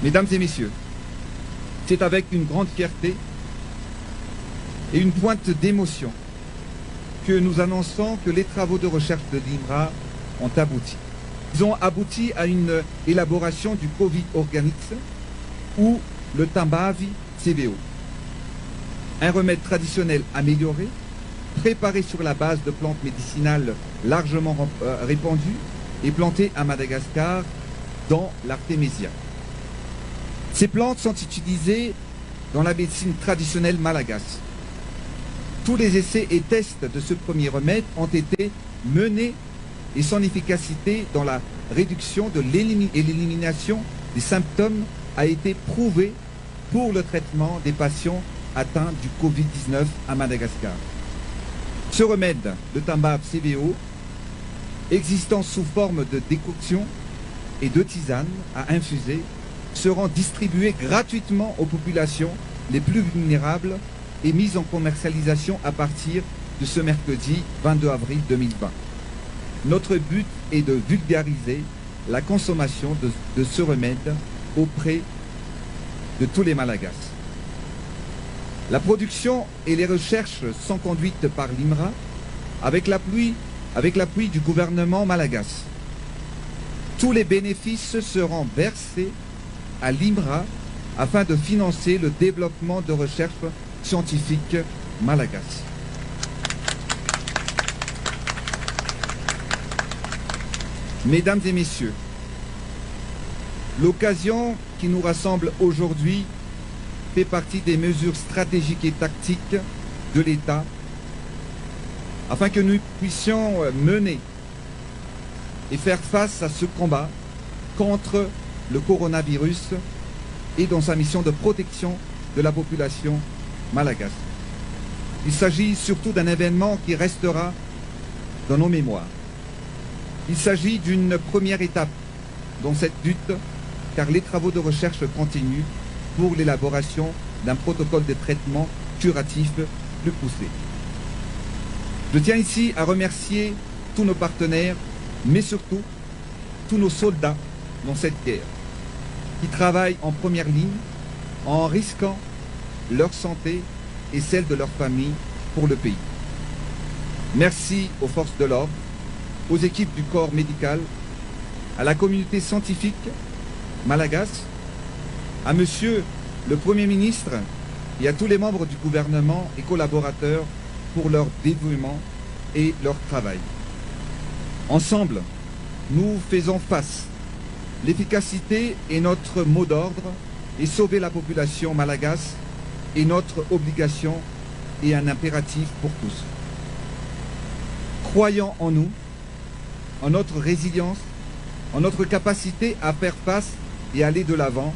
Mesdames et messieurs, c'est avec une grande fierté et une pointe d'émotion que nous annonçons que les travaux de recherche de l'INRA ont abouti. Ils ont abouti à une élaboration du Covid Organics ou le Tambavi CVO. Un remède traditionnel amélioré, préparé sur la base de plantes médicinales largement répandues et plantées à Madagascar dans l'Artémisia. Ces plantes sont utilisées dans la médecine traditionnelle malagasy. Tous les essais et tests de ce premier remède ont été menés et son efficacité dans la réduction et l'élimination des symptômes a été prouvée pour le traitement des patients atteints du Covid-19 à Madagascar. Ce remède, le Tambav CVO, existant sous forme de décoction et de tisane à infuser, seront distribués gratuitement aux populations les plus vulnérables et mis en commercialisation à partir de ce mercredi 22 avril 2020. Notre but est de vulgariser la consommation de ce remède auprès de tous les Malagasy. La production et les recherches sont conduites par l'INRA avec l'appui du gouvernement malagasy. Tous les bénéfices seront versés à l'INRA afin de financer le développement de recherches scientifiques malagasy. Mesdames et messieurs, l'occasion qui nous rassemble aujourd'hui fait partie des mesures stratégiques et tactiques de l'État afin que nous puissions mener et faire face à ce combat contre le coronavirus et dans sa mission de protection de la population malagasy. Il s'agit surtout d'un événement qui restera dans nos mémoires. Il s'agit d'une première étape dans cette lutte car les travaux de recherche continuent pour l'élaboration d'un protocole de traitement curatif plus poussé. Je tiens ici à remercier tous nos partenaires, mais surtout tous nos soldats dans cette guerre, qui travaillent en première ligne en risquant leur santé et celle de leur famille pour le pays. Merci aux forces de l'ordre, aux équipes du corps médical, à la communauté scientifique malagasy, à Monsieur le Premier ministre et à tous les membres du gouvernement et collaborateurs pour leur dévouement et leur travail. Ensemble, nous faisons face. L'efficacité est notre mot d'ordre et sauver la population malagasy est notre obligation et un impératif pour tous. Croyons en nous, en notre résilience, en notre capacité à faire face et aller de l'avant,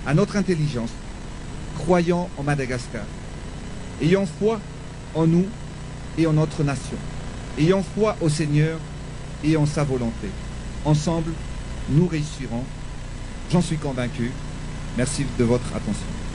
à notre intelligence. Croyons en Madagascar. Ayons foi en nous et en notre nation. Ayons foi au Seigneur et en sa volonté. Ensemble, nous réussirons. J'en suis convaincu. Merci de votre attention.